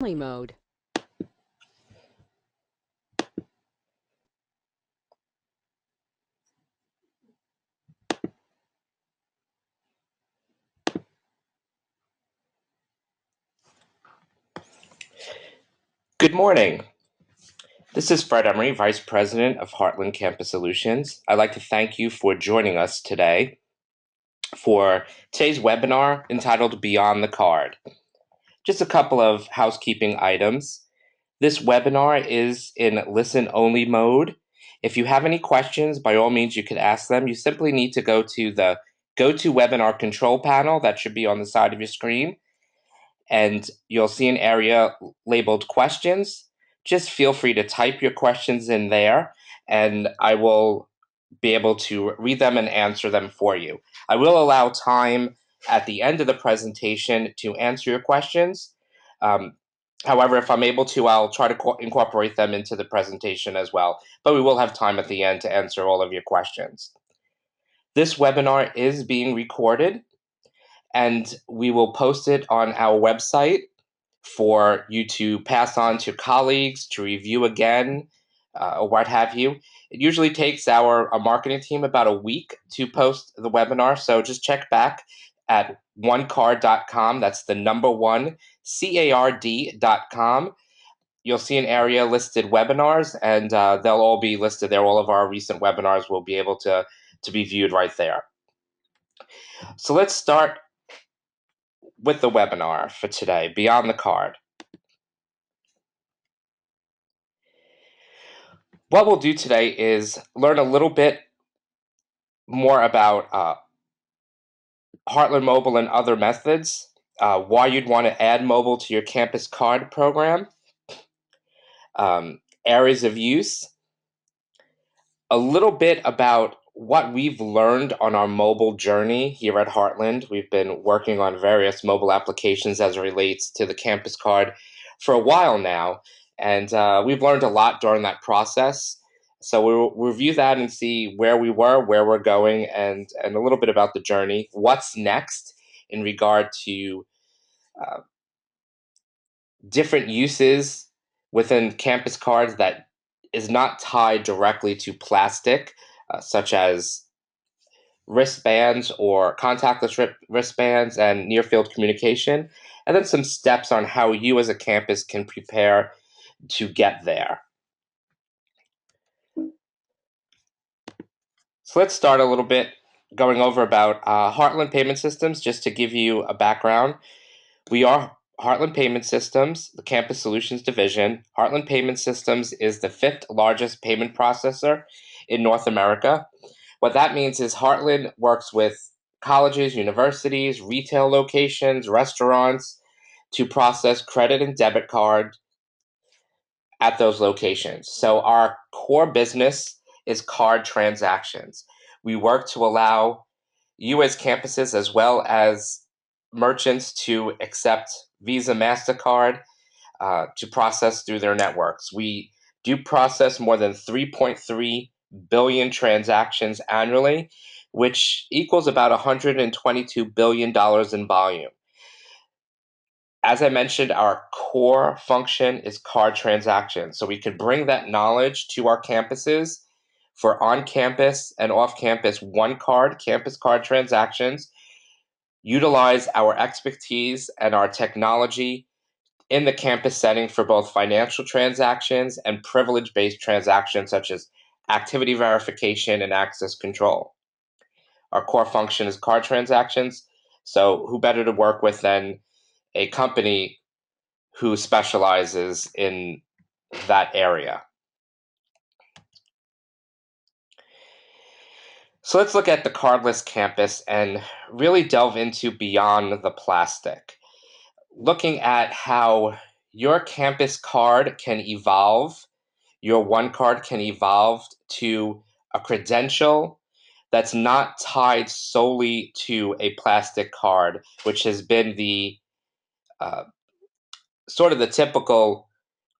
mode. Good morning. This is Fred Emery, Vice President of Heartland Campus Solutions. I'd like to thank you for joining us today for today's webinar entitled Beyond the Card. Just a couple of housekeeping items. This webinar is in listen-only mode. If you have any questions, by all means, you could ask them. You simply need to go to the GoToWebinar control panel that should be on the side of your screen, and you'll see an area labeled questions. Just feel free to type your questions in there, and I will be able to read them and answer them for you. I will allow time at the end of the presentation to answer your questions. However, if I'm able to, I'll try to incorporate them into the presentation as well, but we will have time at the end to answer all of your questions. This webinar is being recorded, and we will post it on our website for you to pass on to colleagues, to review again, or what have you. It usually takes our marketing team about a week to post the webinar, so just check back at onecard.com. That's the number one, CARD.com. You'll see an area listed webinars, and they'll all be listed there. All of our recent webinars will be able to be viewed right there. So let's start with the webinar for today, Beyond the Card. What we'll do today is learn a little bit more about Heartland Mobile and other methods, why you'd want to add mobile to your campus card program, areas of use, a little bit about what we've learned on our mobile journey here at Heartland. We've been working on various mobile applications as it relates to the campus card for a while now, and we've learned a lot during that process. So we'll review that and see where we were, where we're going, and a little bit about the journey. What's next in regard to different uses within campus cards that is not tied directly to plastic, such as wristbands or contactless wristbands and near field communication, and then some steps on how you as a campus can prepare to get there. So let's start a little bit going over about Heartland Payment Systems, just to give you a background. We are Heartland Payment Systems, the Campus Solutions Division. Heartland Payment Systems is the 5th largest payment processor in North America. What that means is Heartland works with colleges, universities, retail locations, restaurants to process credit and debit card at those locations. So our core business is card transactions. We work to allow you as campuses as well as merchants to accept Visa, MasterCard to process through their networks. We do process more than 3.3 billion transactions annually, which equals about $122 billion in volume. As I mentioned, our core function is card transactions. So we could bring that knowledge to our campuses for on-campus and off-campus one-card, campus card transactions, utilize our expertise and our technology in the campus setting for both financial transactions and privilege-based transactions such as activity verification and access control. Our core function is card transactions, so who better to work with than a company who specializes in that area. So let's look at the cardless campus and really delve into beyond the plastic. Looking at how your campus card can evolve, your one card can evolve to a credential that's not tied solely to a plastic card, which has been the sort of the typical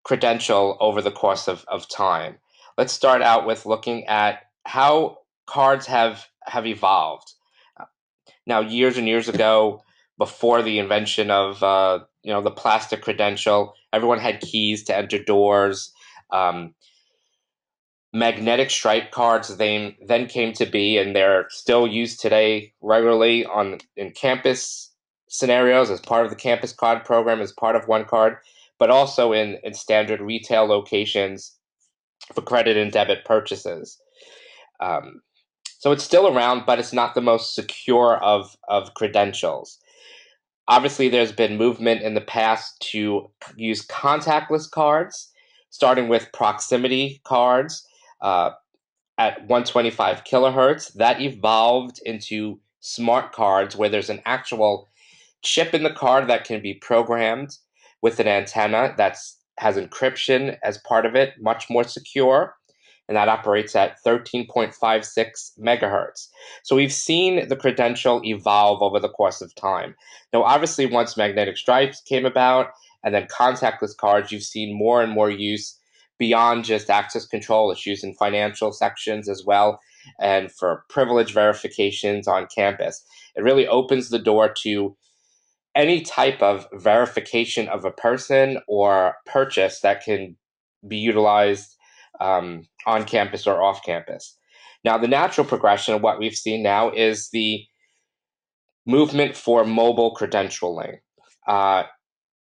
credential over the course of time. Let's start out with looking at how cards have evolved. Now, years and years ago, before the invention of the plastic credential, Everyone had keys to enter doors. Magnetic stripe cards then came to be, and they're still used today regularly in campus scenarios as part of the campus card program, as part of One Card, but also in standard retail locations for credit and debit purchases. Um, so it's still around, but it's not the most secure of credentials. Obviously, there's been movement in the past to use contactless cards, starting with proximity cards. At 125 kilohertz. That evolved into smart cards where there's an actual chip in the card that can be programmed with an antenna that has encryption as part of it, much more secure, and that operates at 13.56 megahertz. So we've seen the credential evolve over the course of time. Now, obviously, once magnetic stripes came about and then contactless cards, you've seen more and more use beyond just access control. It's used in financial sections as well and for privilege verifications on campus. It really opens the door to any type of verification of a person or purchase that can be utilized on campus or off campus. Now, the natural progression of what we've seen now is the movement for mobile credentialing, uh,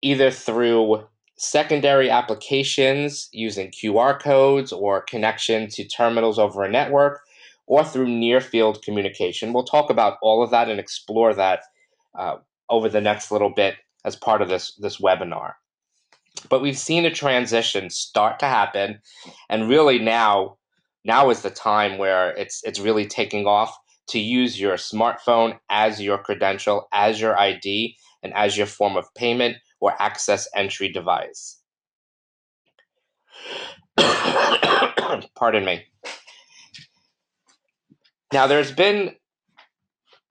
either through secondary applications using QR codes or connection to terminals over a network, or through near field communication. We'll talk about all of that and explore that uh, over the next little bit as part of this webinar. But we've seen a transition start to happen, and really now is the time where it's really taking off to use your smartphone as your credential, as your ID, and as your form of payment or access entry device. Pardon me. Now, there's been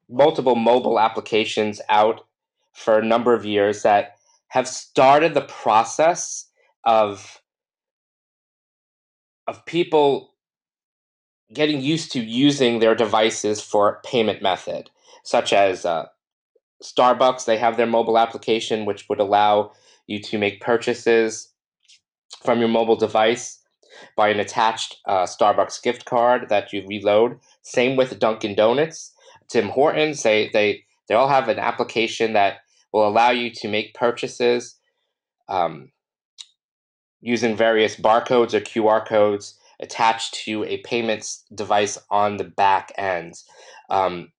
multiple mobile applications out for a number of years that have started the process of people getting used to using their devices for payment method, such as Starbucks. They have their mobile application, which would allow you to make purchases from your mobile device by an attached Starbucks gift card that you reload. Same with Dunkin' Donuts, Tim Hortons. They all have an application that will allow you to make purchases um, using various barcodes or QR codes attached to a payments device on the back end. Um,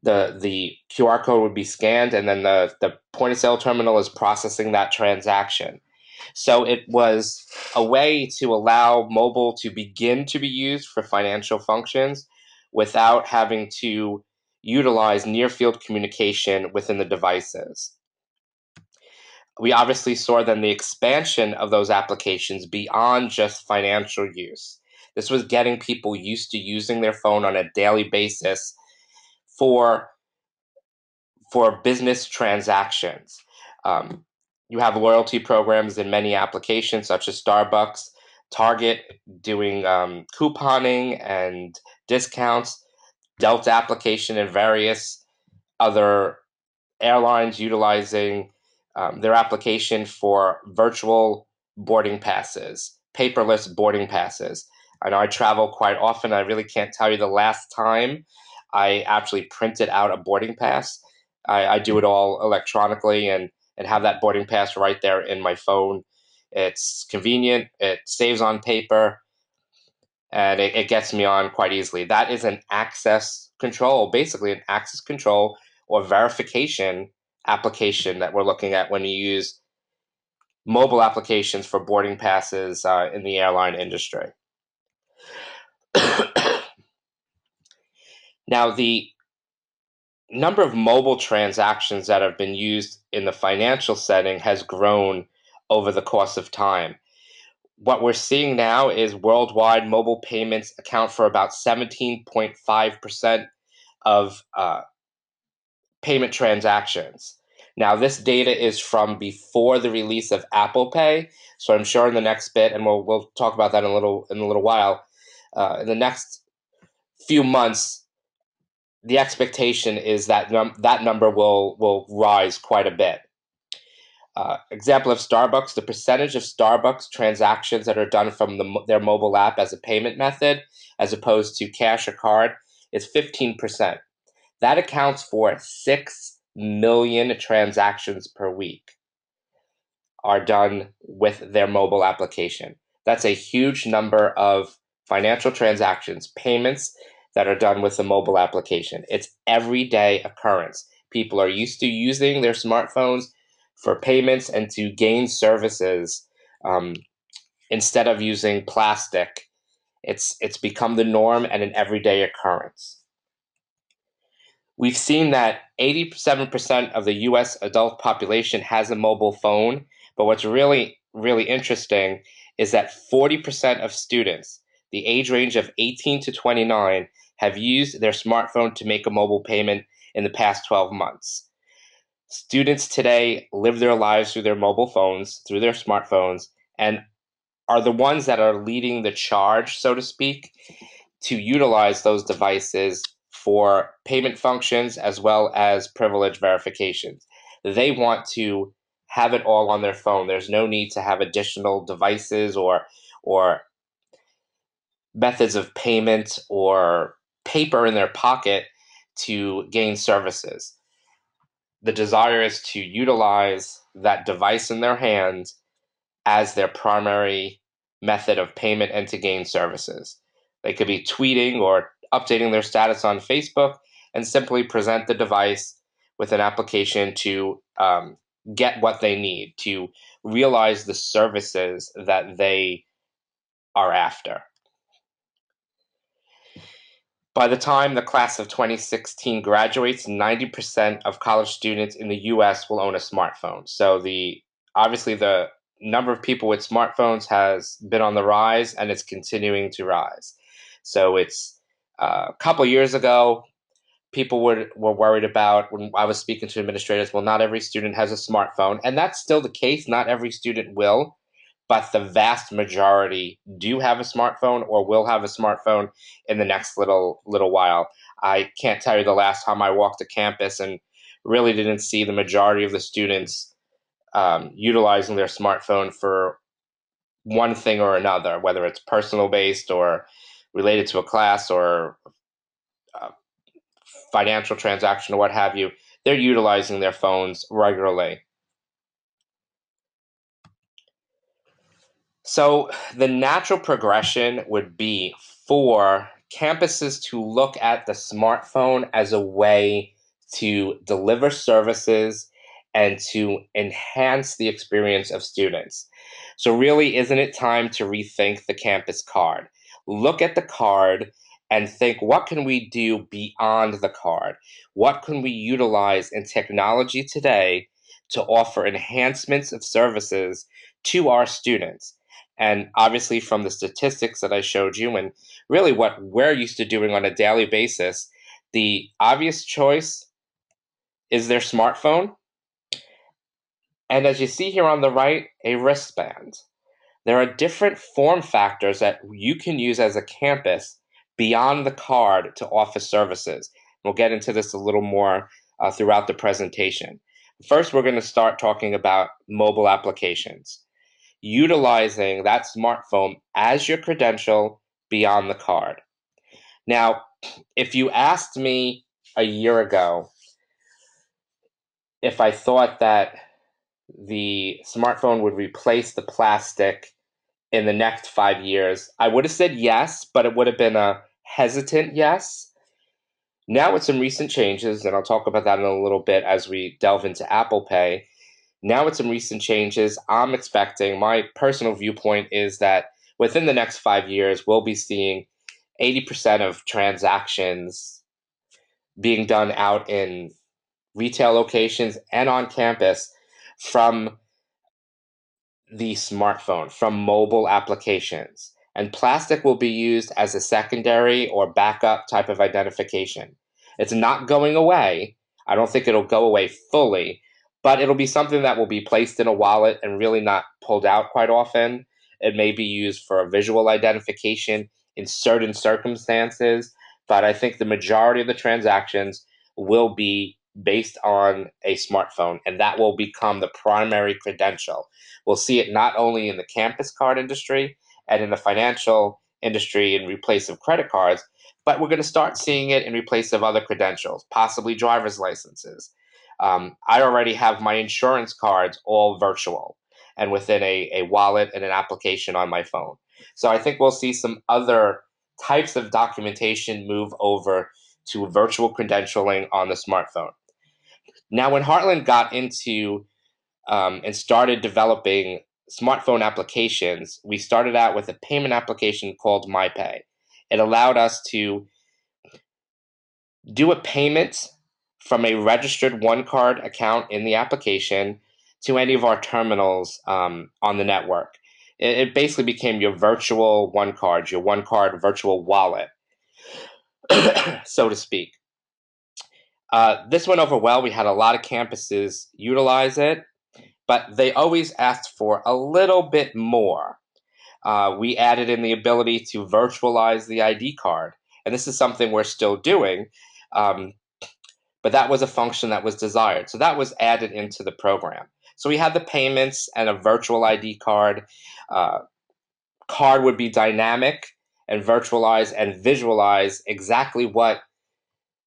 the QR code would be scanned, and then the point of sale terminal is processing that transaction. So it was a way to allow mobile to begin to be used for financial functions without having to utilize near field communication within the devices. We obviously saw then the expansion of those applications beyond just financial use. This was getting people used to using their phone on a daily basis for business transactions. Um, you have loyalty programs in many applications, such as Starbucks, Target doing couponing and discounts, Delta application, and various other airlines utilizing their application for virtual boarding passes, paperless boarding passes. I know I travel quite often. I really can't tell you the last time I actually printed out a boarding pass. I do it all electronically and have that boarding pass right there in my phone. It's convenient, it saves on paper, and it gets me on quite easily. That is an access control, basically an access control or verification application that we're looking at when you use mobile applications for boarding passes in the airline industry. Now, the number of mobile transactions that have been used in the financial setting has grown over the course of time. What we're seeing now is worldwide mobile payments account for about 17.5% of payment transactions. Now, this data is from before the release of Apple Pay, so I'm sure in the next bit, and we'll talk about that in a little while. In the next few months, the expectation is that that number will rise quite a bit. Example of Starbucks, the percentage of Starbucks transactions that are done from their mobile app as a payment method, as opposed to cash or card, is 15%. That accounts for 6 million transactions per week are done with their mobile application. That's a huge number of financial transactions, payments that are done with the mobile application. It's everyday occurrence. People are used to using their smartphones for payments and to gain services um, instead of using plastic. It's become the norm and an everyday occurrence. We've seen that 87% of the US adult population has a mobile phone, but what's really, really interesting is that 40% of students, the age range of 18 to 29, have used their smartphone to make a mobile payment in the past 12 months. Students today live their lives through their mobile phones, through their smartphones, and are the ones that are leading the charge, so to speak, to utilize those devices for payment functions as well as privilege verifications. They want to have it all on their phone. There's no need to have additional devices or methods of payment or paper in their pocket to gain services. The desire is to utilize that device in their hands as their primary method of payment and to gain services. They could be tweeting or updating their status on Facebook and simply present the device with an application to get what they need, to realize the services that they are after. By the time the class of 2016 graduates, 90% of college students in the US will own a smartphone. So obviously the number of people with smartphones has been on the rise and it's continuing to rise. So it's a couple years ago, people were worried about when I was speaking to administrators, well, not every student has a smartphone. And that's still the case. Not every student will, but the vast majority do have a smartphone or will have a smartphone in the next little while. I can't tell you the last time I walked to campus and really didn't see the majority of the students utilizing their smartphone for one thing or another, whether it's personal based or related to a class or uh, financial transaction or what have you. They're utilizing their phones regularly. So the natural progression would be for campuses to look at the smartphone as a way to deliver services and to enhance the experience of students. So, really, isn't it time to rethink the campus card? Look at the card and think, what can we do beyond the card? What can we utilize in technology today to offer enhancements of services to our students? And obviously, from the statistics that I showed you, and really what we're used to doing on a daily basis, the obvious choice is their smartphone. And as you see here on the right, a wristband. There are different form factors that you can use as a campus beyond the card to offer services. We'll get into this a little more throughout the presentation. First, we're going to start talking about mobile applications, utilizing that smartphone as your credential beyond the card. Now, if you asked me a year ago if I thought that the smartphone would replace the plastic in the next 5 years, I would have said yes, but it would have been a hesitant yes. Now, with some recent changes, and I'll talk about that in a little bit as we delve into Apple Pay. Now, with some recent changes, I'm expecting, my personal viewpoint is that within the next 5 years, we'll be seeing 80% of transactions being done out in retail locations and on campus from the smartphone, from mobile applications. And plastic will be used as a secondary or backup type of identification. It's not going away. I don't think it'll go away fully, but it'll be something that will be placed in a wallet and really not pulled out quite often. It may be used for a visual identification in certain circumstances, but I think the majority of the transactions will be based on a smartphone, and that will become the primary credential. We'll see it not only in the campus card industry and in the financial industry in replace of credit cards, but we're going to start seeing it in replace of other credentials, possibly driver's licenses. I already have my insurance cards all virtual and within a wallet and an application on my phone. So I think we'll see some other types of documentation move over to virtual credentialing on the smartphone. Now, when Heartland got into and started developing smartphone applications, we started out with a payment application called MyPay. It allowed us to do a payment from a registered one card account in the application to any of our terminals on the network. It basically became your virtual one card, your one card virtual wallet, so to speak. This went over well. We had a lot of campuses utilize it, but they always asked for a little bit more. We added in the ability to virtualize the ID card, and this is something we're still doing. But that was a function that was desired. So that was added into the program. So we had the payments and a virtual ID card. Card would be dynamic and virtualize and visualize exactly what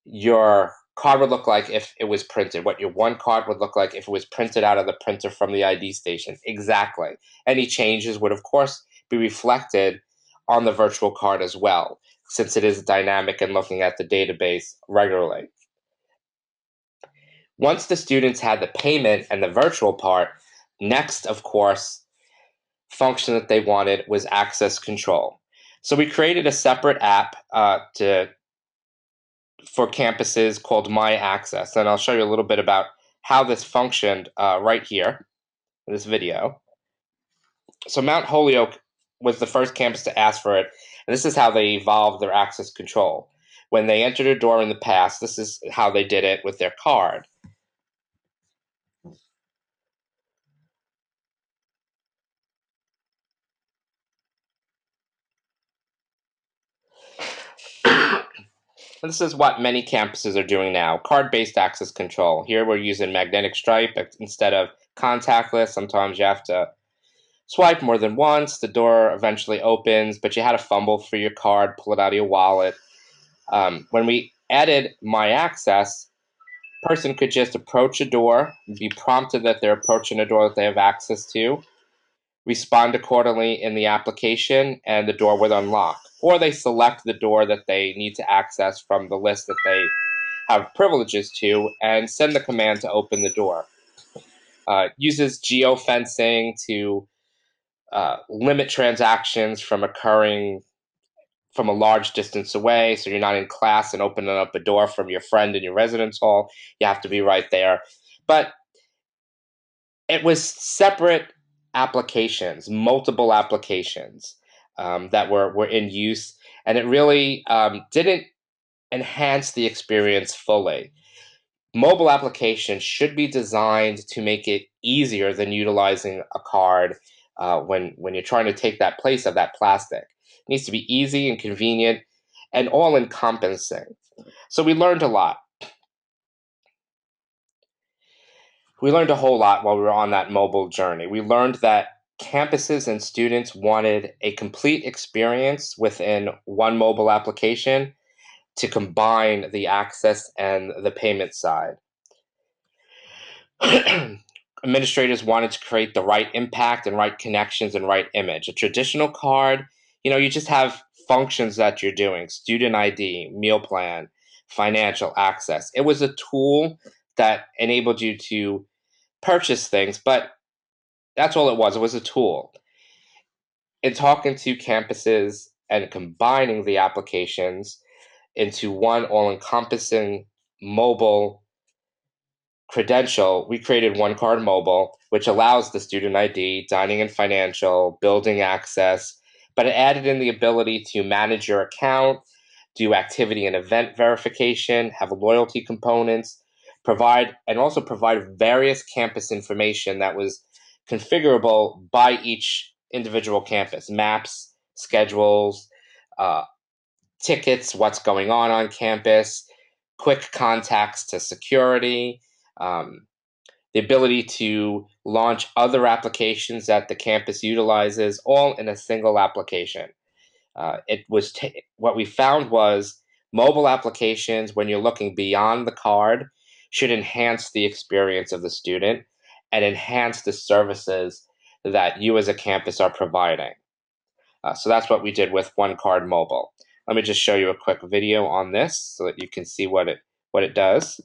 your card would look like if it was printed, what your one card would look like if it was printed out of the printer from the ID station. Exactly. Any changes would, of course, be reflected on the virtual card as well, since it is dynamic and looking at the database regularly. Once the students had the payment and the virtual part, next, of course, function that they wanted was access control. So we created a separate app for campuses called My Access, and I'll show you a little bit about how this functioned right here in this video. So Mount Holyoke was the first campus to ask for it, and this is how they evolved their access control. When they entered a door in the past, this is how they did it with their card. This is what many campuses are doing now, card-based access control. Here we're using magnetic stripe instead of contactless. Sometimes you have to swipe more than once. The door eventually opens, but you had to fumble for your card, pull it out of your wallet. When we added My Access, a person could just approach a door, be prompted that they're approaching a door that they have access to, respond accordingly in the application, and the door would unlock. Or they select the door that they need to access from the list that they have privileges to and send the command to open the door. Uses geofencing to limit transactions from occurring from a large distance away. So you're not in class and opening up a door from your friend in your residence hall. You have to be right there. But it was separate applications, multiple applications that were in use, and it really didn't enhance the experience fully. Mobile applications should be designed to make it easier than utilizing a card when you're trying to take that place of that plastic. It needs to be easy and convenient and all encompassing. So we learned a lot. We learned a whole lot while we were on that mobile journey. We learned that campuses and students wanted a complete experience within one mobile application to combine the access and the payment side. Administrators wanted to create the right impact and right connections and right image. A traditional card, you just have functions that you're doing, student ID, meal plan, financial access. It was a tool that enabled you to purchase things, but that's all it was. It was a tool. In talking to campuses and combining the applications into one all-encompassing mobile credential, we created One Card Mobile, which allows the student ID, dining and financial, building access, but it added in the ability to manage your account, do activity and event verification, have loyalty components, also provide various campus information that was configurable by each individual campus, maps, schedules, tickets, what's going on campus, quick contacts to security, the ability to launch other applications that the campus utilizes, all in a single application. What we found was mobile applications, when you're looking beyond the card, should enhance the experience of the student and enhance the services that you as a campus are providing. So that's what we did with One Card Mobile. Let me just show you a quick video on this so that you can see what it does.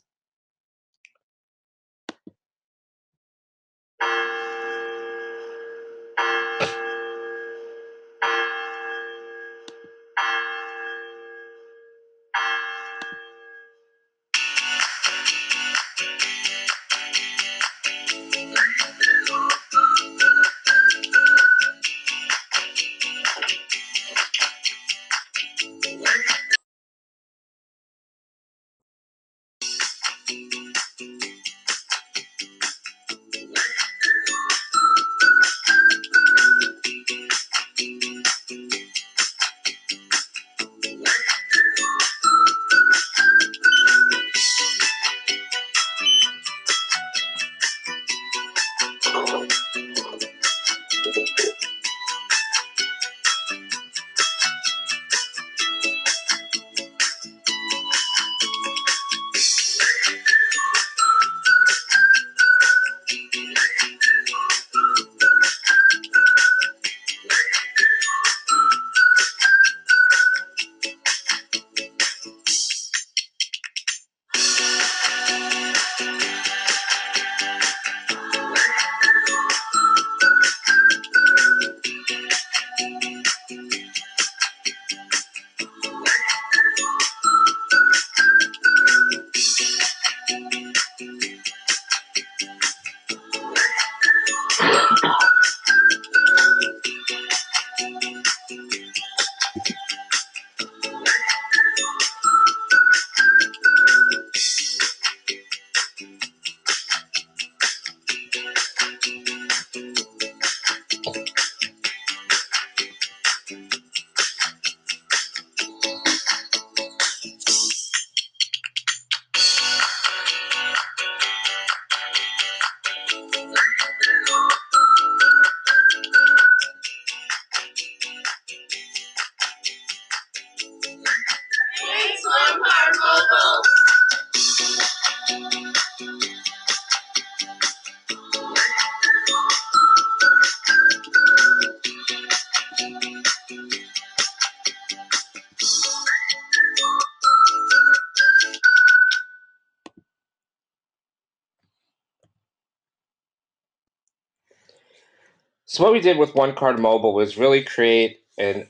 So what we did with One Card Mobile was really create an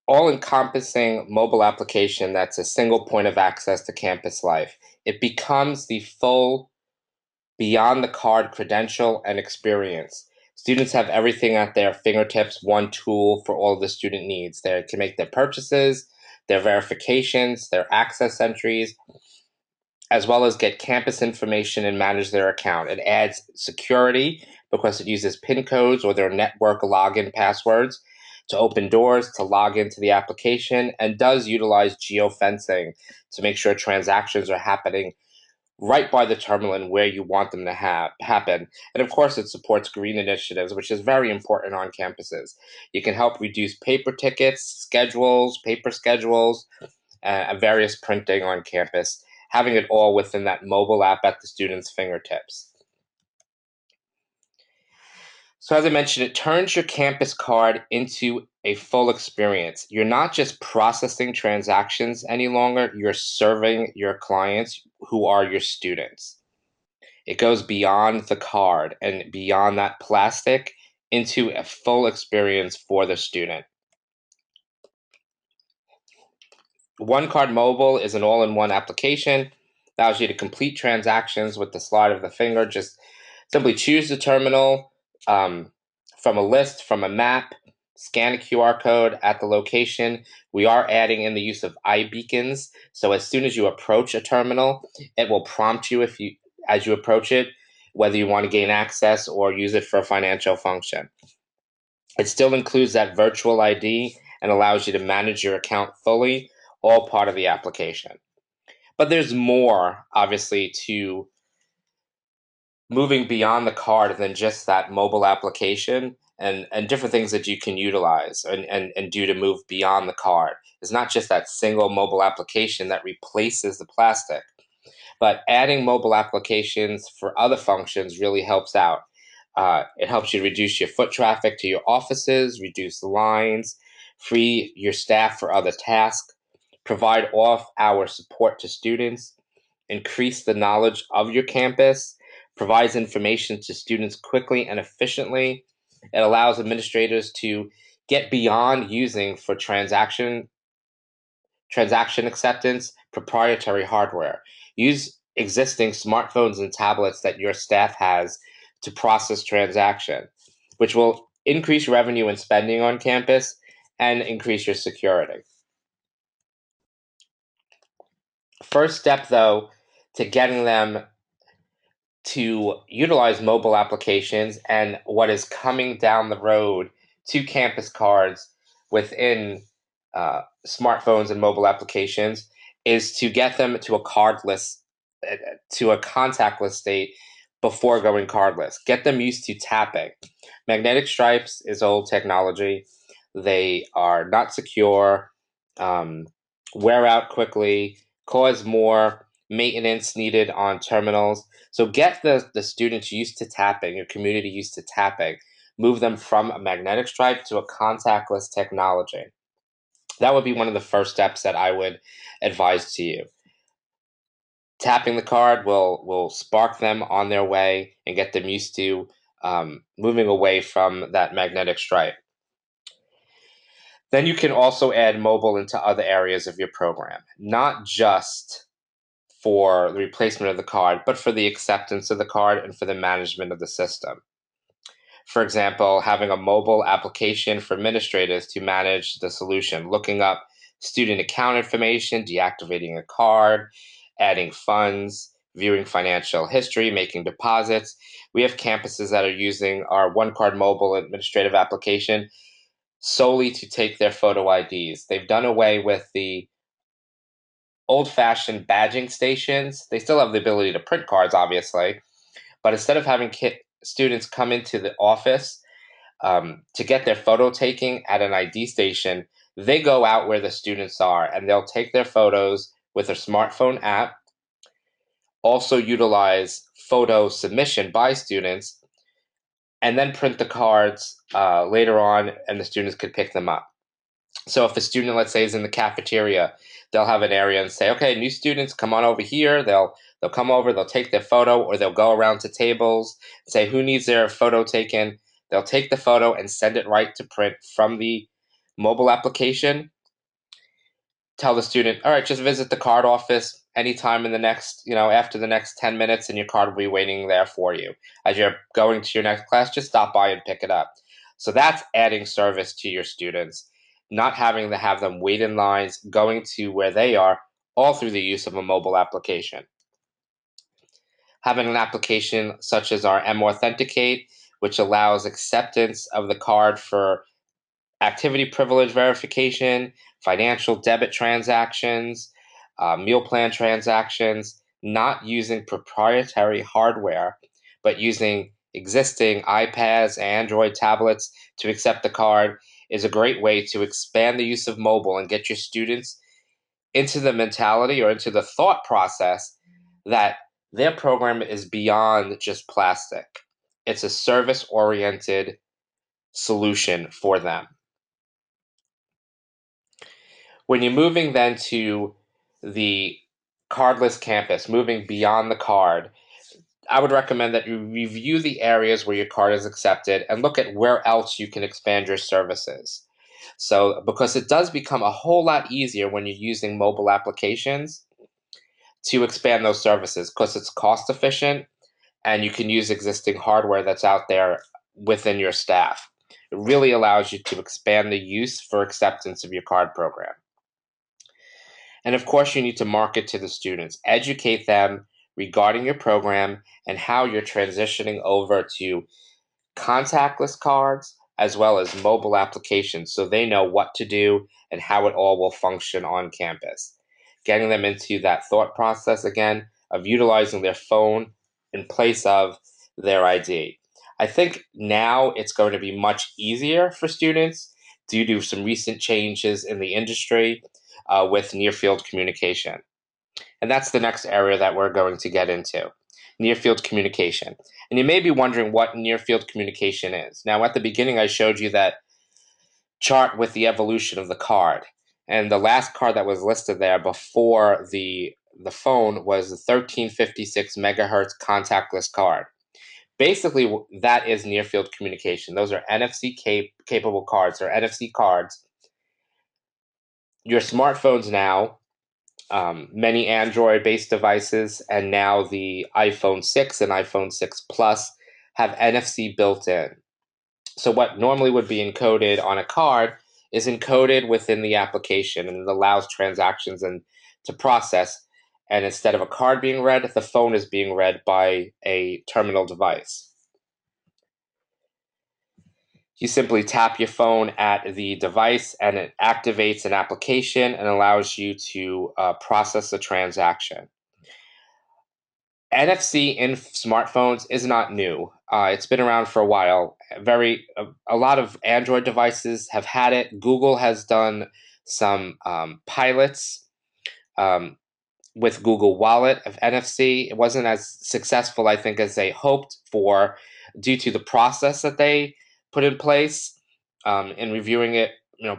all-encompassing mobile application that's a single point of access to campus life. It becomes the full beyond the card credential and experience. Students have everything at their fingertips, one tool for all of the student needs. They can make their purchases, their verifications, their access entries, as well as get campus information and manage their account. It adds security because it uses PIN codes or their network login passwords to open doors, to log into the application, and does utilize geofencing to make sure transactions are happening right by the terminal and where you want them to happen. And of course, it supports green initiatives, which is very important on campuses. You can help reduce paper tickets, schedules, paper schedules, various printing on campus, having it all within that mobile app at the student's fingertips. So as I mentioned, it turns your campus card into a full experience. You're not just processing transactions any longer, you're serving your clients who are your students. It goes beyond the card and beyond that plastic into a full experience for the student. One Card Mobile is an all-in-one application. Allows you to complete transactions with the slide of the finger. Just simply choose the terminal from a list, from a map, scan a QR code at the location. We are adding in the use of iBeacons, so as soon as you approach a terminal, it will prompt you as you approach it, whether you want to gain access or use it for a financial function. It still includes that virtual ID and allows you to manage your account fully, all part of the application. But there's more, obviously, to moving beyond the card than just that mobile application, and different things that you can utilize and do to move beyond the card. It's not just that single mobile application that replaces the plastic, but adding mobile applications for other functions really helps out. It helps you reduce your foot traffic to your offices, reduce lines, free your staff for other tasks, provide off-hour support to students, increase the knowledge of your campus, provides information to students quickly and efficiently. It allows administrators to get beyond using for transaction acceptance, proprietary hardware. Use existing smartphones and tablets that your staff has to process transaction, which will increase revenue and spending on campus and increase your security. First step, though, to getting them to utilize mobile applications and what is coming down the road to campus cards within smartphones and mobile applications is to get them to a cardless, to a contactless state before going cardless. Get them used to tapping. Magnetic stripes is old technology. They are not secure, um, wear out quickly, cause more maintenance needed on terminals. So get the students used to tapping, your community used to tapping, move them from a magnetic stripe to a contactless technology. That would be one of the first steps that I would advise to you. Tapping the card will spark them on their way and get them used to moving away from that magnetic stripe. Then you can also add mobile into other areas of your program, not just for the replacement of the card, but for the acceptance of the card and for the management of the system. For example, having a mobile application for administrators to manage the solution, looking up student account information, deactivating a card, adding funds, viewing financial history, making deposits. We have campuses that are using our One Card mobile administrative application solely to take their photo IDs. They've done away with the old-fashioned badging stations. They still have the ability to print cards, obviously, but instead of having students come into the office to get their photo taking at an ID station, they go out where the students are and they'll take their photos with their smartphone app, also utilize photo submission by students, and then print the cards later on and the students could pick them up. So if the student, let's say, is in the cafeteria, they'll have an area and say, okay, new students, come on over here. They'll come over, they'll take their photo, or they'll go around to tables, say who needs their photo taken. They'll take the photo and send it right to print from the mobile application. Tell the student, all right, just visit the card office anytime in the next, after the next 10 minutes, and your card will be waiting there for you. As you're going to your next class, just stop by and pick it up. So that's adding service to your students, not having to have them wait in lines, going to where they are, all through the use of a mobile application. Having an application such as our M Authenticate, which allows acceptance of the card for activity privilege verification, financial debit transactions, meal plan transactions, not using proprietary hardware, but using existing iPads, Android tablets to accept the card is a great way to expand the use of mobile and get your students into the mentality or into the thought process that their program is beyond just plastic. It's a service oriented solution for them. When you're moving then to the cardless campus, moving beyond the card, I would recommend that you review the areas where your card is accepted and look at where else you can expand your services. So, because it does become a whole lot easier when you're using mobile applications to expand those services because it's cost efficient and you can use existing hardware that's out there within your staff. It really allows you to expand the use for acceptance of your card program. And of course, you need to market to the students, educate them regarding your program and how you're transitioning over to contactless cards as well as mobile applications so they know what to do and how it all will function on campus. getting them into that thought process again of utilizing their phone in place of their ID. I think now it's going to be much easier for students due to some recent changes in the industry with near field communication. And that's the next area that we're going to get into, near field communication. And you may be wondering what near field communication is. Now, at the beginning, I showed you that chart with the evolution of the card. And the last card that was listed there before the phone was the 1356 megahertz contactless card. Basically, that is near field communication. Those are NFC capable cards or NFC cards. Your smartphones now, many Android based devices, and now the iPhone 6 and iPhone 6 Plus have NFC built in. So, what normally would be encoded on a card is encoded within the application, and it allows transactions and to process. And instead of a card being read, the phone is being read by a terminal device. You simply tap your phone at the device and it activates an application and allows you to process a transaction. NFC in smartphones is not new. It's been around for a while. A lot of Android devices have had it. Google has done some pilots um, with Google Wallet of NFC. It wasn't as successful, I think, as they hoped for due to the process that they put in place. In reviewing it,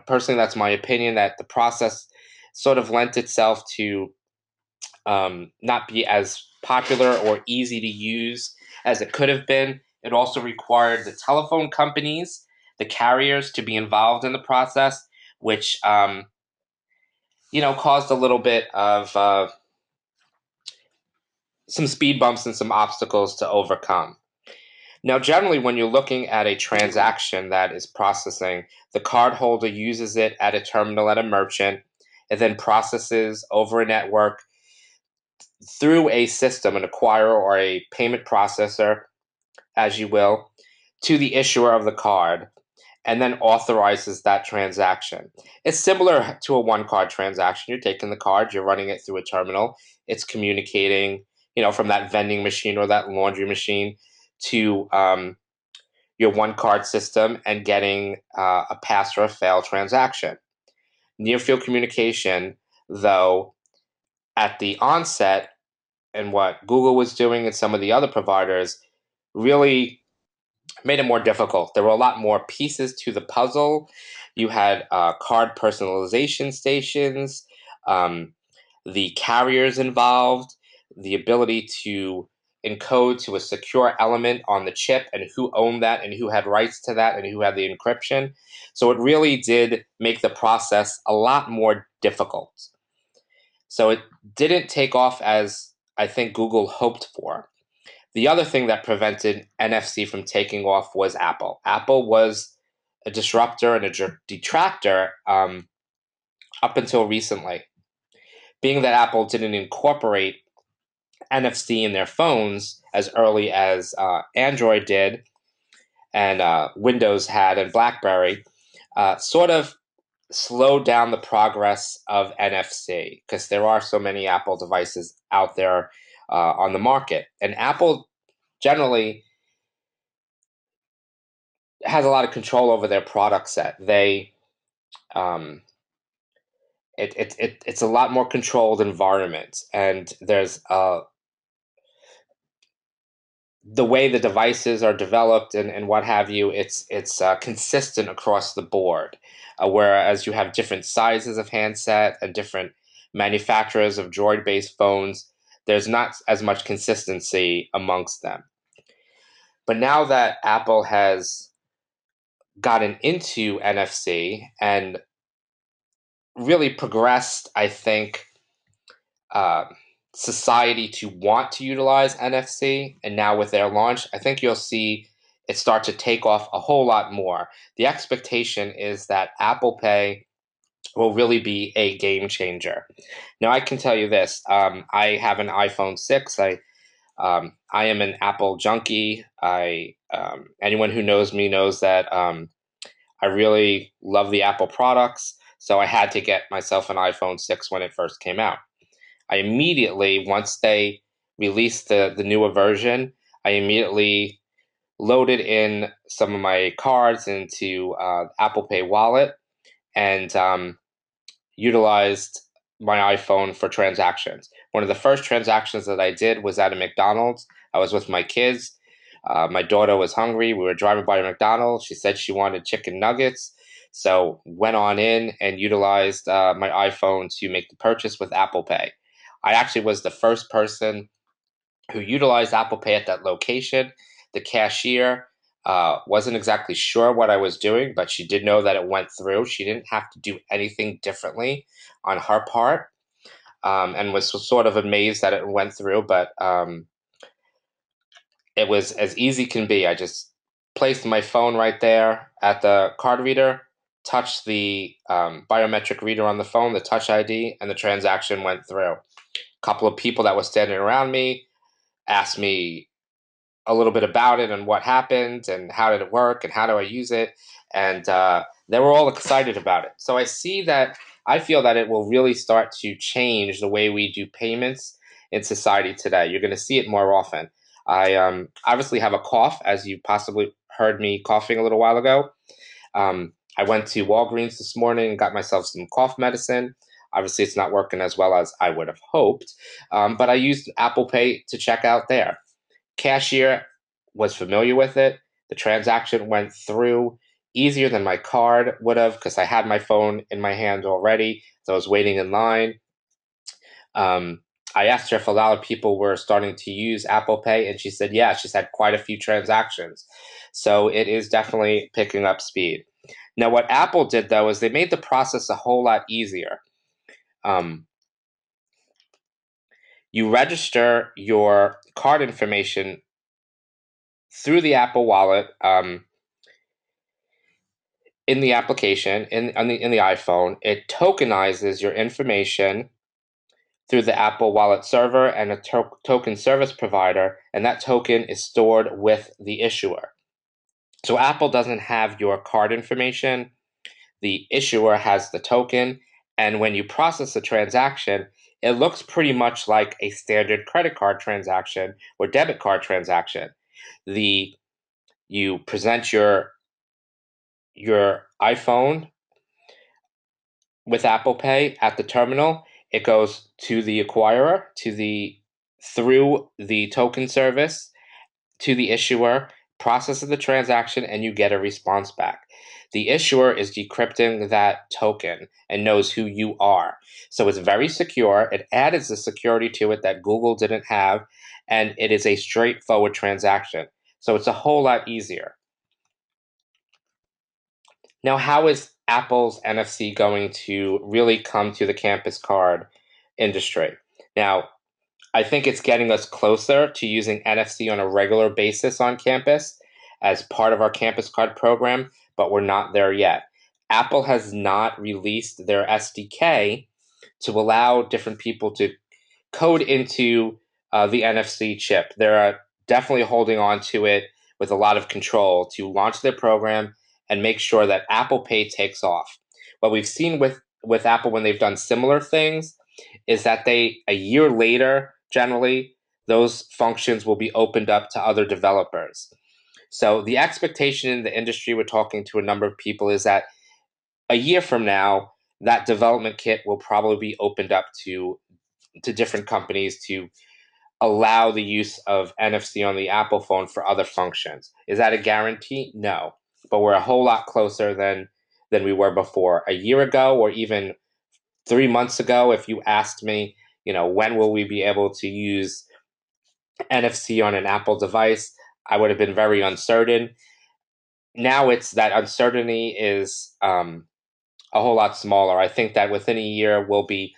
personally, that's my opinion that the process sort of lent itself to not be as popular or easy to use as it could have been. It also required the telephone companies, the carriers, to be involved in the process, which caused a little bit of some speed bumps and some obstacles to overcome. Now, generally, when you're looking at a transaction that is processing, the cardholder uses it at a terminal at a merchant. It then processes over a network through a system, an acquirer or a payment processor, as you will, to the issuer of the card, and then authorizes that transaction. It's similar to a one card transaction. You're taking the card, you're running it through a terminal, it's communicating, from that vending machine or that laundry machine to your one card system and getting a pass or a fail transaction. Near field communication, though, at the onset, and what Google was doing and some of the other providers really made it more difficult. There were a lot more pieces to the puzzle. You had card personalization stations, um, the carriers involved, the ability to encode to a secure element on the chip and who owned that and who had rights to that and who had the encryption. So it really did make the process a lot more difficult. So it didn't take off as I think Google hoped for. The other thing that prevented NFC from taking off was Apple. Apple was a disruptor and a detractor up until recently. Being that Apple didn't incorporate NFC in their phones as early as Android did and Windows had and BlackBerry, sort of slowed down the progress of NFC because there are so many Apple devices out there on the market. And Apple generally has a lot of control over their product set. Um, it's a lot more controlled environment, and there's the way the devices are developed and what have you. It's consistent across the board, whereas you have different sizes of handset and different manufacturers of Droid-based phones. There's not as much consistency amongst them. But now that Apple has gotten into NFC and really progressed, I think, uh, society to want to utilize NFC. And now with their launch, I think you'll see it start to take off a whole lot more. The expectation is that Apple Pay will really be a game changer. Now, I can tell you this: I have an iPhone 6. I am an Apple junkie. Anyone who knows me knows that I really love the Apple products. So I had to get myself an iPhone 6 when it first came out. I immediately, once they released the newer version, I immediately loaded in some of my cards into Apple Pay wallet and utilized my iPhone for transactions. One of the first transactions that I did was at a McDonald's. I was with my kids. My daughter was hungry. We were driving by a McDonald's. She said she wanted chicken nuggets. So went on in and utilized my iPhone to make the purchase with Apple Pay. I actually was the first person who utilized Apple Pay at that location. The cashier wasn't exactly sure what I was doing, but she did know that it went through. She didn't have to do anything differently on her part, and was sort of amazed that it went through. But it was as easy can be. I just placed my phone right there at the card reader, touched the biometric reader on the phone, the Touch ID, and the transaction went through. A couple of people that were standing around me asked me a little bit about it and what happened and how did it work and how do I use it. And they were all excited about it. So I feel that it will really start to change the way we do payments in society today. You're going to see it more often. I obviously have a cough, as you possibly heard me coughing a little while ago. I went to Walgreens this morning and got myself some cough medicine. Obviously, it's not working as well as I would have hoped, but I used Apple Pay to check out there. Cashier was familiar with it. The transaction went through easier than my card would have because I had my phone in my hand already. So I was waiting in line. Um, I asked her if a lot of people were starting to use Apple Pay, and she said, yeah, she's had quite a few transactions. So it is definitely picking up speed. Now, what Apple did, though, is they made the process a whole lot easier. Um, you register your card information through the Apple Wallet. In the application in the iPhone, it tokenizes your information through the Apple Wallet server and a token service provider, and that token is stored with the issuer. So Apple doesn't have your card information, the issuer has the token, and when you process a transaction, it looks pretty much like a standard credit card transaction or debit card transaction. The You present your iPhone with Apple Pay at the terminal. It goes to the acquirer, through the token service to the issuer, processes the transaction, and you get a response back. The issuer is decrypting that token and knows who you are. So it's very secure. It added the security to it that Google didn't have, and it is a straightforward transaction. So it's a whole lot easier. Now, how is Apple's NFC going to really come to the campus card industry? Now, I think it's getting us closer to using NFC on a regular basis on campus as part of our campus card program, but we're not there yet. Apple has not released their SDK to allow different people to code into the NFC chip. They're definitely holding on to it with a lot of control to launch their program and make sure that Apple Pay takes off. What we've seen with Apple when they've done similar things is that a year later, generally, those functions will be opened up to other developers. So the expectation in the industry, we're talking to a number of people, is that a year from now, that development kit will probably be opened up to different companies to allow the use of NFC on the Apple phone for other functions. Is that a guarantee? No, but we're a whole lot closer than we were before. A year ago, or even 3 months ago, if you asked me, when will we be able to use NFC on an Apple device, I would have been very uncertain. Now it's that uncertainty is a whole lot smaller. I think that within a year we'll be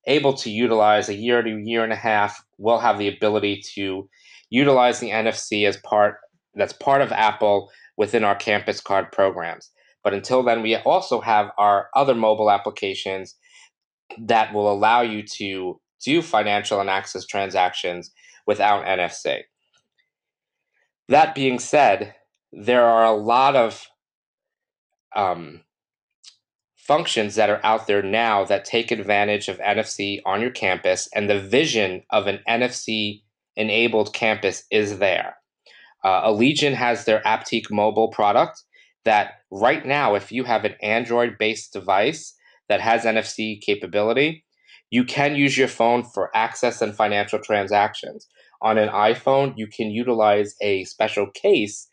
able to utilize, a year to year and a half, we'll have the ability to utilize the NFC that's part of Apple within our campus card programs. But until then, we also have our other mobile applications that will allow you to do financial and access transactions without NFC. That being said, there are a lot of um, functions that are out there now that take advantage of NFC on your campus, and the vision of an NFC enabled campus is there. Allegiant has their Aptique mobile product that right now, if you have an Android based device that has NFC capability, you can use your phone for access and financial transactions. On an iPhone, you can utilize a special case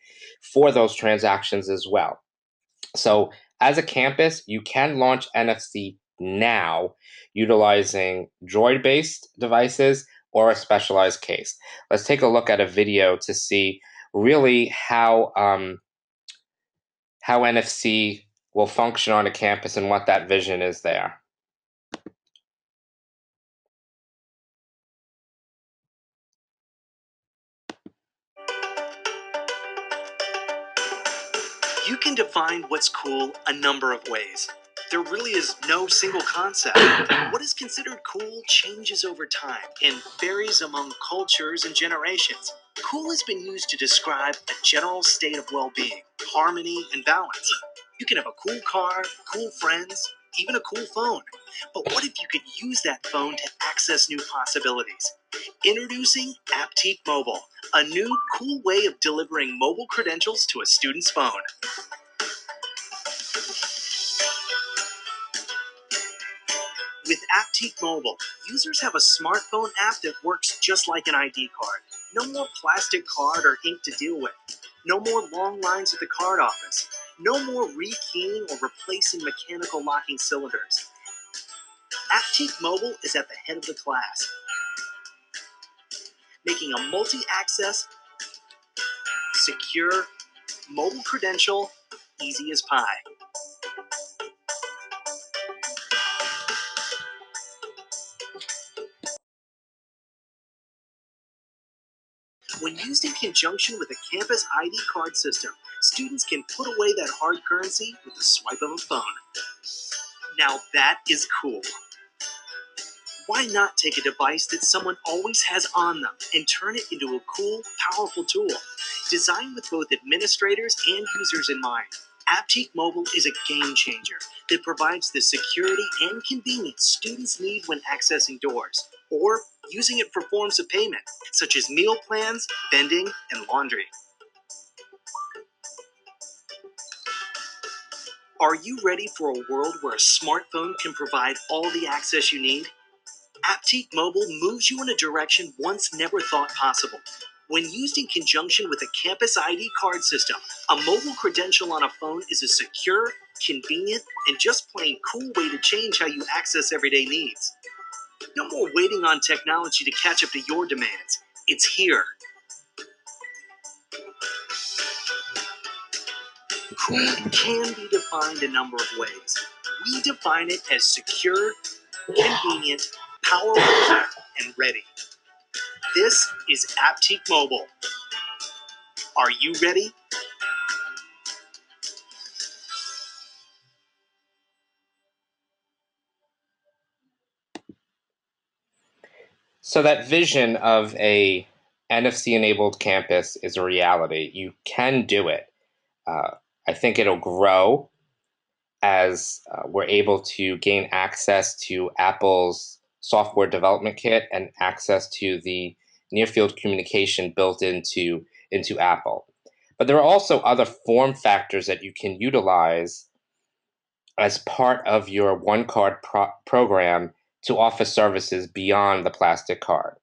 for those transactions as well. So, as a campus, you can launch NFC now utilizing Droid based devices or a specialized case. Let's take a look at a video to see really how NFC will function on a campus and what that vision is there. You can define what's cool a number of ways. There really is no single concept. What is considered cool changes over time and varies among cultures and generations. Cool has been used to describe a general state of well-being, harmony, and balance. You can have a cool car, cool friends, even a cool phone. But what if you could use that phone to access new possibilities? Introducing Aptique Mobile, a new, cool way of delivering mobile credentials to a student's phone. With Aptique Mobile, users have a smartphone app that works just like an ID card. No more plastic card or ink to deal with. No more long lines at the card office. No more rekeying or replacing mechanical locking cylinders. Aptique Mobile is at the head of the class, making a multi-access, secure, mobile credential easy as pie. When used in conjunction with a campus ID card system, students can put away that hard currency with the swipe of a phone. Now that is cool. Why not take a device that someone always has on them and turn it into a cool, powerful tool? Designed with both administrators and users in mind, Aptique Mobile is a game changer that provides the security and convenience students need when accessing doors or using it for forms of payment, such as meal plans, vending, and laundry. Are you ready for a world where a smartphone can provide all the access you need? Aptique Mobile moves you in a direction once never thought possible. When used in conjunction with a campus ID card system, a mobile credential on a phone is a secure, convenient, and just plain cool way to change how you access everyday needs. No more waiting on technology to catch up to your demands. It's here. Cool can be defined a number of ways. We define it as secure, convenient, powerful, and ready. This is Aptique Mobile. Are you ready? So that vision of a NFC enabled campus is a reality. You can do it. I think it'll grow as we're able to gain access to Apple's software development kit and access to the near field communication built into Apple. But there are also other form factors that you can utilize as part of your one card program to offer services beyond the plastic card.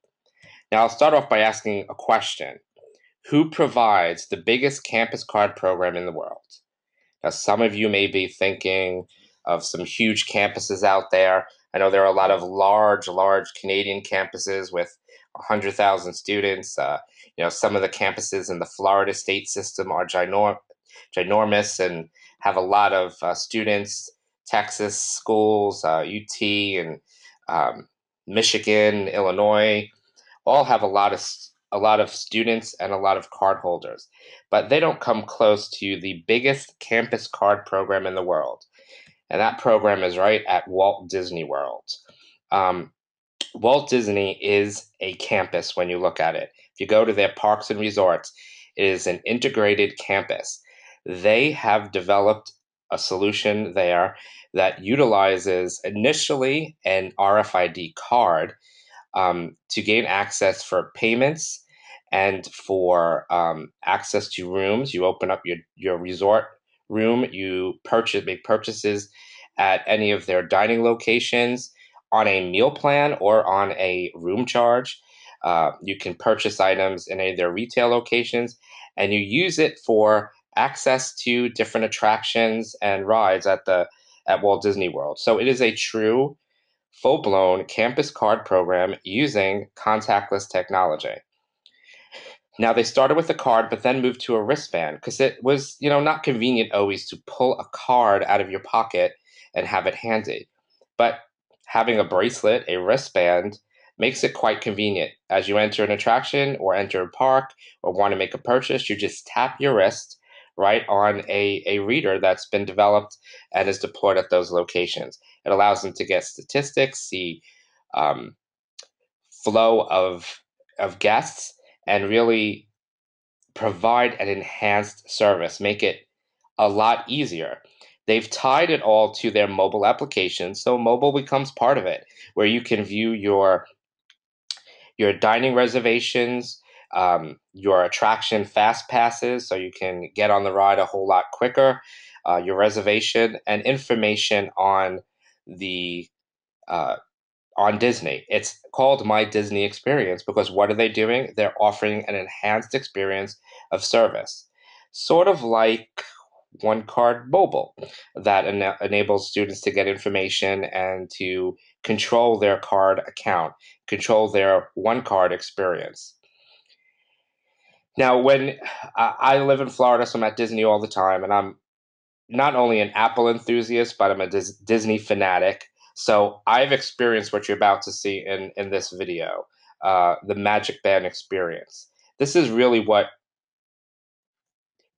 Now, I'll start off by asking a question. Who provides the biggest campus card program in the world? Now, some of you may be thinking of some huge campuses out there. I know there are a lot of large Canadian campuses with 100,000 students. Some of the campuses in the Florida state system are ginormous and have a lot of students. Texas schools, UT, and Michigan, Illinois, all have a lot of students and a lot of card holders, but they don't come close to the biggest campus card program in the world, and that program is right at Walt Disney World. Um, Walt Disney is a campus when you look at it. If you go to their parks and resorts, it is an integrated campus. They have developed a solution there that utilizes initially an RFID card to gain access for payments and for access to rooms. You open up your resort room, you make purchases at any of their dining locations on a meal plan or on a room charge. You can purchase items in any of their retail locations, and you use it for access to different attractions and rides at Walt Disney World. So it is a true full-blown campus card program using contactless technology. Now they started with a card, but then moved to a wristband because it was, not convenient always to pull a card out of your pocket and have it handy. But having a bracelet, a wristband, makes it quite convenient. As you enter an attraction or enter a park or want to make a purchase, you just tap your wrist right on a reader that's been developed and is deployed at those locations. It allows them to get statistics, see um, flow of guests, and really provide an enhanced service, make it a lot easier. They've tied it all to their mobile application, so mobile becomes part of it, where you can view your dining reservations, your attraction fast passes, so you can get on the ride a whole lot quicker, your reservation, and information the uh, on Disney. It's called My Disney Experience because what are they doing? They're offering an enhanced experience of service, sort of like One Card Mobile, that enables students to get information and to control their card account, control their One Card experience. Now, when I live in Florida, so I'm at Disney all the time, and I'm not only an Apple enthusiast, but I'm a Disney fanatic. So I've experienced what you're about to see in this video, the Magic Band experience. This is really what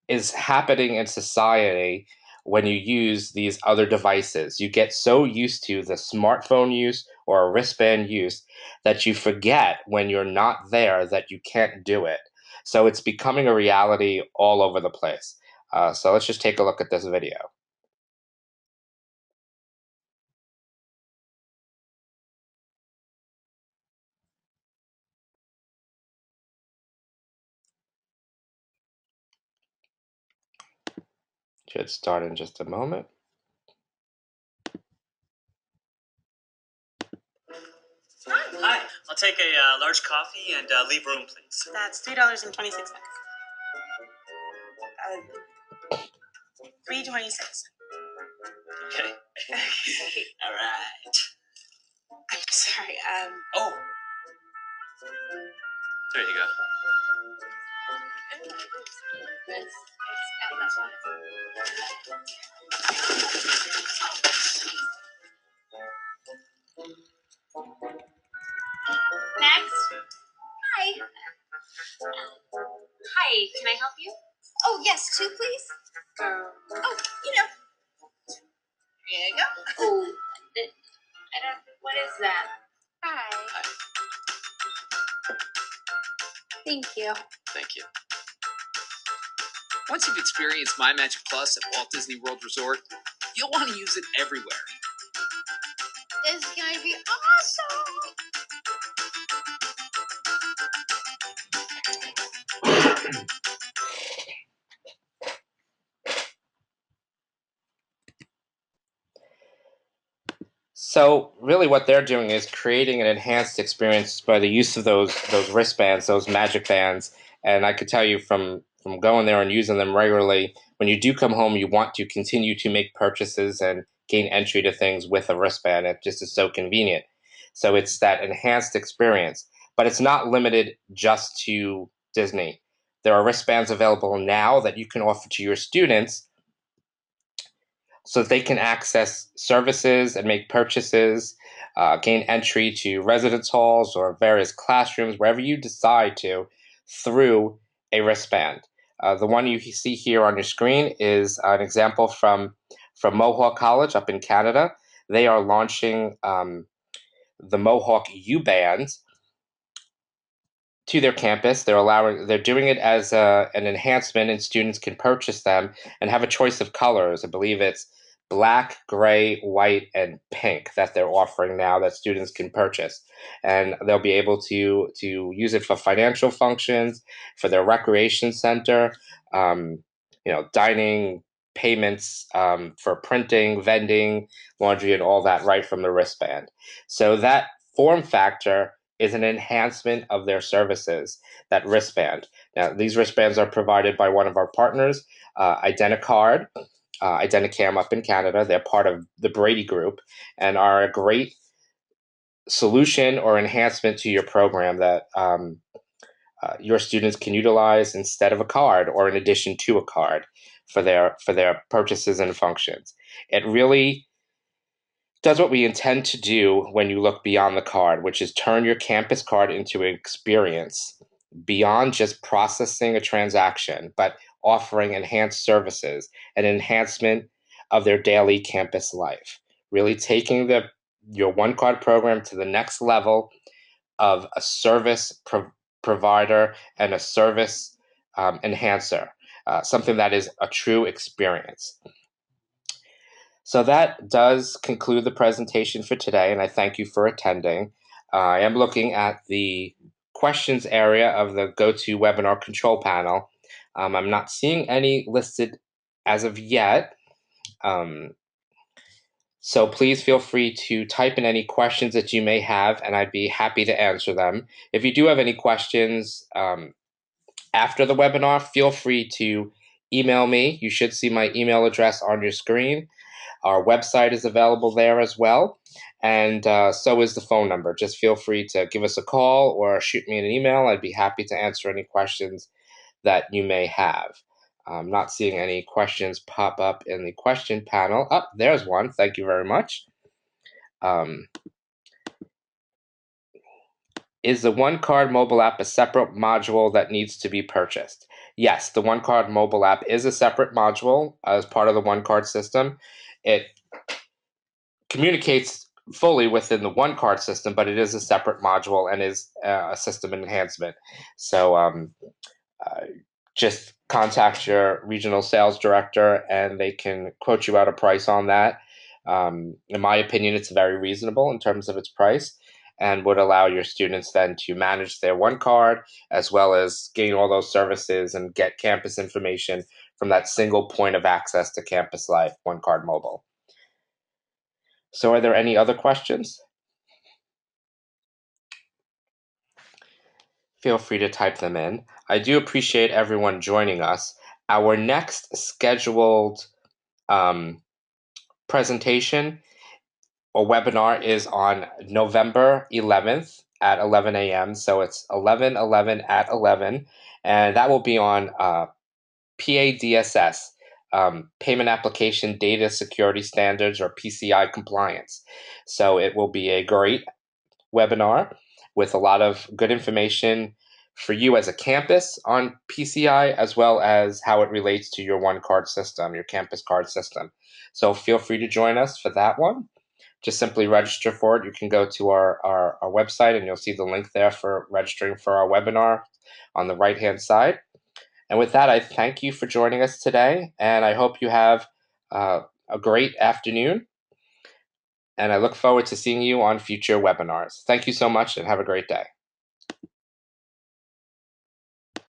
is happening in society when you use these other devices. You get so used to the smartphone use or a wristband use that you forget when you're not there that you can't do it. So it's becoming a reality all over the place. So let's just take a look at this video. Should start in just a moment. Hi. I'll take a large coffee and leave room, please. That's $3.26. $3.26. Okay. All right. I'm sorry. Oh. There you go. Next. Hi. Hi, can I help you? Oh, yes, two, please. Oh, here you go. Oh, I don't, what is that? Hi. Thank you. Thank you. Once you've experienced My Magic Plus at Walt Disney World Resort, you'll want to use it everywhere. It's gonna be awesome. So really what they're doing is creating an enhanced experience by the use of those wristbands, those magic bands. And I could tell you from going there and using them regularly, when you do come home, you want to continue to make purchases and gain entry to things with a wristband. It just is so convenient. So it's that enhanced experience. But it's not limited just to Disney. There are wristbands available now that you can offer to your students so that they can access services and make purchases, gain entry to residence halls or various classrooms, wherever you decide to, through a wristband. The one you see here on your screen is an example from Mohawk College up in Canada. They are launching the Mohawk U Band, to their campus. They're doing it as an enhancement, and students can purchase them and have a choice of colors. I believe it's black, gray, white, and pink that they're offering now that students can purchase, and they'll be able to use it for financial functions, for their recreation center, um, dining, payments, for printing, vending, laundry, and all that right from the wristband. So that form factor is an enhancement of their services, that wristband. Now, these wristbands are provided by one of our partners, Identicard, Identicam up in Canada. They're part of the Brady Group and are a great solution or enhancement to your program that your students can utilize instead of a card or in addition to a card for their purchases and functions. It really does what we intend to do when you look beyond the card, which is turn your campus card into an experience beyond just processing a transaction, but offering enhanced services and enhancement of their daily campus life. Really taking your one card program to the next level of a service provider and a service enhancer, something that is a true experience. So that does conclude the presentation for today, and I thank you for attending. I am looking at the questions area of the GoToWebinar control panel. I'm not seeing any listed as of yet. So please feel free to type in any questions that you may have, and I'd be happy to answer them. If you do have any questions after the webinar, feel free to email me. You should see my email address on your screen. Our website is available there as well, and so is the phone number. Just feel free to give us a call or shoot me an email. I'd be happy to answer any questions that you may have. I'm not seeing any questions pop up in the question panel. Oh, there's one. Thank you very much. Is the OneCard mobile app a separate module that needs to be purchased? Yes, the OneCard mobile app is a separate module as part of the OneCard system. It communicates fully within the OneCard system, but it is a separate module and is a system enhancement. So just contact your regional sales director and they can quote you out a price on that. In my opinion, it's very reasonable in terms of its price and would allow your students then to manage their one card as well as gain all those services and get campus information from that single point of access to campus life, OneCard Mobile. So are there any other questions? Feel free to type them in. I do appreciate everyone joining us. Our next scheduled presentation or webinar is on November 11th at 11 a.m. So it's 11/11 at 11, and that will be on PADSS, Payment Application Data Security Standards, or PCI compliance. So it will be a great webinar with a lot of good information for you as a campus on PCI, as well as how it relates to your one card system, your campus card system. So feel free to join us for that one. Just simply register for it. You can go to our website and you'll see the link there for registering for our webinar on the right-hand side. And with that, I thank you for joining us today, and I hope you have a great afternoon. And I look forward to seeing you on future webinars. Thank you so much and have a great day.